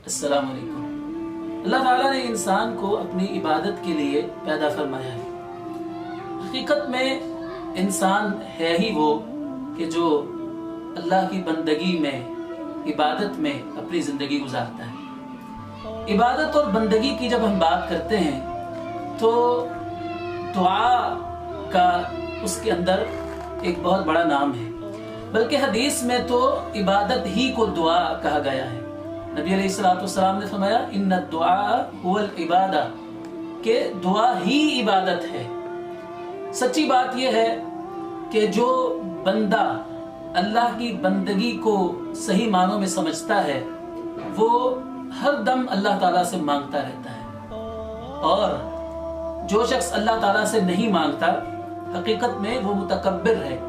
अस्सलाम वालेकुम। अल्लाह ताला ने इंसान को अपनी इबादत के लिए पैदा फरमाया है। हकीकत में इंसान है ही वो कि जो अल्लाह की बंदगी में, इबादत में अपनी ज़िंदगी गुजारता है। इबादत और बंदगी की जब हम बात करते हैं तो दुआ का उसके अंदर एक बहुत बड़ा नाम है, बल्कि हदीस में तो इबादत ही को दुआ कहा गया है। नबी अलैहिस्सलाम ने फरमाया इन्ना दुआ हुवल इबादा, कि दुआ ही इबादत है। सच्ची बात यह है कि जो बंदा अल्लाह की बंदगी को सही मानों में समझता है वो हर दम अल्लाह ताला से मांगता रहता है, और जो शख्स अल्लाह ताला से नहीं मांगता हकीकत में वो मुतकब्बिर है,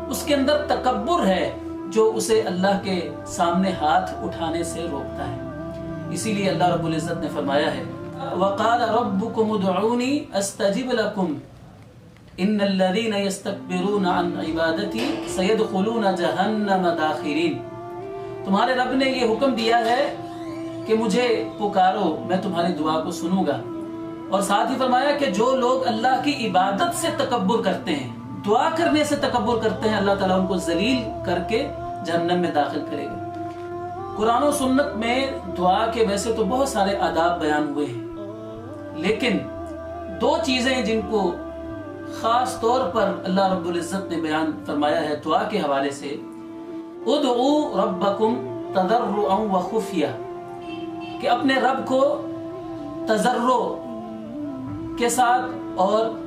उसके अंदर तकब्बुर है जो उसे अल्लाह के सामने हाथ उठाने से रोकता है। इसीलिए अल्लाह रब्बुल इज़्ज़त ने फरमाया है वक़ाल रब्बुकुम उदऊनी अस्तजिब लकुम इन्नल्लज़ीना यस्तकबिरून अन इबादती सयदखुलून जहन्नम दाखिरीन। तुम्हारे रब ने ये हुक्म दिया है कि मुझे पुकारो, मैं तुम्हारी दुआ को सुनूंगा। और साथ ही फरमाया कि जो लोग अल्लाह की इबादत से तकब्बुर करते हैं, दुआ करने से तकब्बुर करते हैं, अल्लाह ताला उनको जलील करके जहन्नम में दाखिल करेगा। कुरान और सुन्नत में दुआ के वैसे तो बहुत सारे आदाब बयान हुए हैं, लेकिन दो चीजें जिनको खास तौर पर अल्लाह रब्बुल इज़्ज़त ने बयान फरमाया है दुआ के हवाले से, उदऊ रब्बकुम तदर्रुअन व खुफिया, कि अपने रब को तजर्रो के साथ और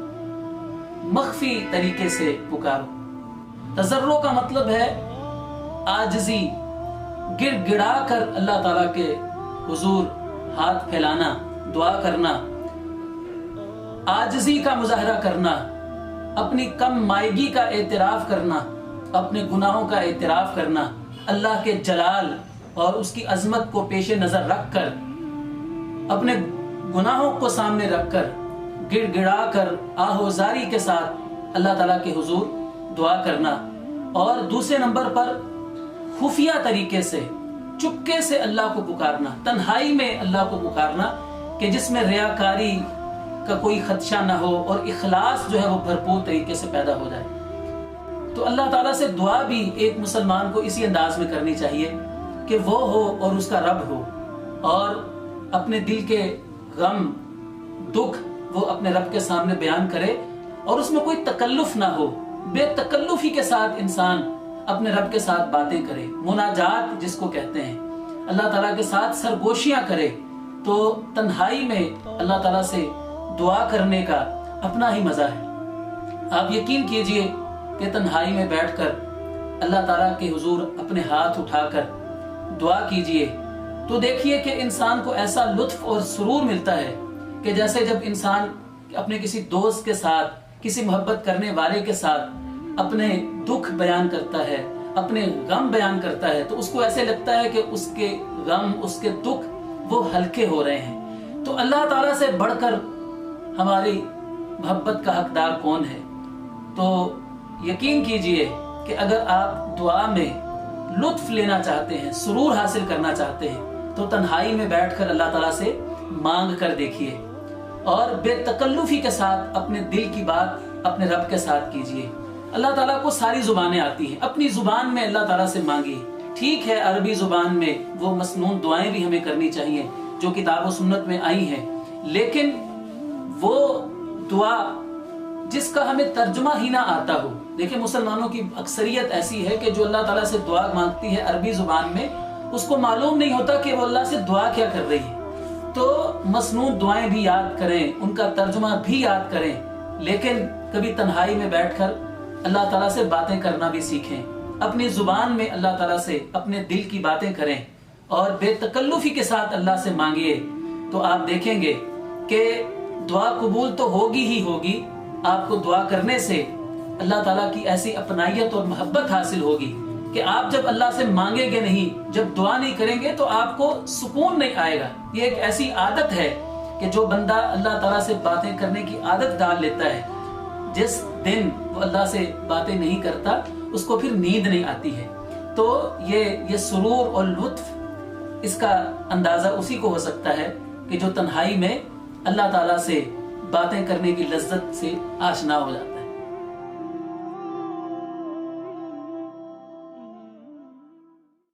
मख्फी तरीके से पुकारो। तजर्रो का मतलब है आजिज़ी, गिड़गिड़ा कर अल्लाह ताला के हुजूर हाथ फैलाना, दुआ करना, आजिज़ी का मुजाहरा करना, अपनी कम मायगी का एतराफ़ करना, अपने गुनाहों का एतराफ़ करना, अल्लाह के जलाल और उसकी अजमत को पेश नज़र रख कर, अपने गुनाहों को सामने रख कर, गिड़गिड़ा कर आहोजारी के साथ अल्लाह ताला के हुजूर दुआ करना। और दूसरे नंबर पर खुफिया तरीके से, चुपके से अल्लाह को पुकारना, तन्हाई में अल्लाह को पुकारना, कि जिसमें रियाकारी का कोई खदशा ना हो और इखलास जो है वो भरपूर तरीके से पैदा हो जाए। तो अल्लाह ताला से दुआ भी एक मुसलमान को इसी अंदाज में करनी चाहिए कि वो हो और उसका रब हो, और अपने दिल के गम दुख वो अपने रब के सामने बयान करे, और उसमें कोई तकल्लुफ ना हो, बेतकल्लुफी के साथ इंसान अपने रब के साथ बातें करे, मुनाजात जिसको कहते हैं, अल्लाह ताला के साथ सरगोशियां करे। तो तन्हाई में अल्लाह ताला से दुआ करने का अपना ही मजा है। आप यकीन कीजिए कि तन्हाई में बैठकर अल्लाह ताला के हुजूर अपने हाथ उठाकर दुआ कीजिए तो देखिए कि इंसान को ऐसा लुत्फ और सुरूर मिलता है कि जैसे जब इंसान अपने किसी दोस्त के साथ, किसी मोहब्बत करने वाले के साथ अपने दुख बयान करता है, अपने गम बयान करता है, तो उसको ऐसे लगता है कि उसके गम, उसके दुख वो हल्के हो रहे हैं। तो अल्लाह ताला से बढ़कर हमारी मोहब्बत का हकदार कौन है? तो यकीन कीजिए कि अगर आप दुआ में लुत्फ लेना चाहते हैं, सुरूर हासिल करना चाहते हैं, तो तन्हाई में बैठकर अल्लाह ताला से मांग कर देखिए और बेतकल्लुफी के साथ अपने दिल की बात अपने रब के साथ कीजिए। अल्लाह ताला को सारी जुबानें आती हैं, अपनी जुबान में अल्लाह ताला से मांगिए। ठीक है, अरबी जुबान में वो मसनून दुआएं भी हमें करनी चाहिए जो किताब और सुन्नत में आई हैं, लेकिन वो दुआ जिसका हमें तर्जुमा ही ना आता हो। देखिए, मुसलमानों की अक्सरियत ऐसी है कि जो अल्लाह ताला से दुआ मांगती है अरबी जुबान में, उसको मालूम नहीं होता कि वो अल्लाह से दुआ क्या कर रही है। तो मसनून दुआएं भी याद करें, उनका तर्जुमा भी याद करें, लेकिन कभी तन्हाई में बैठकर अल्लाह ताला से बातें करना भी सीखें। अपनी जुबान में अल्लाह ताला से अपने दिल की बातें करें और बेतकल्लुफी के साथ अल्लाह से मांगिए, तो आप देखेंगे कि दुआ कबूल तो होगी ही होगी। आपको दुआ करने से अल्लाह ताला की ऐसी अपनाइयत और मोहब्बत हासिल होगी कि आप जब अल्लाह से मांगेंगे नहीं, जब दुआ नहीं करेंगे, तो आपको सुकून नहीं आएगा। ये एक ऐसी आदत है कि जो बंदा अल्लाह ताला से बातें करने की आदत डाल लेता है, जिस दिन वो अल्लाह से बातें नहीं करता उसको फिर नींद नहीं आती है। तो ये सुरूर और लुत्फ اس کا اندازہ اسی کو ہو سکتا ہے کہ جو تنہائی میں اللہ تعالیٰ سے باتیں کرنے کی لذت سے آشنا ہو جاتا ہے۔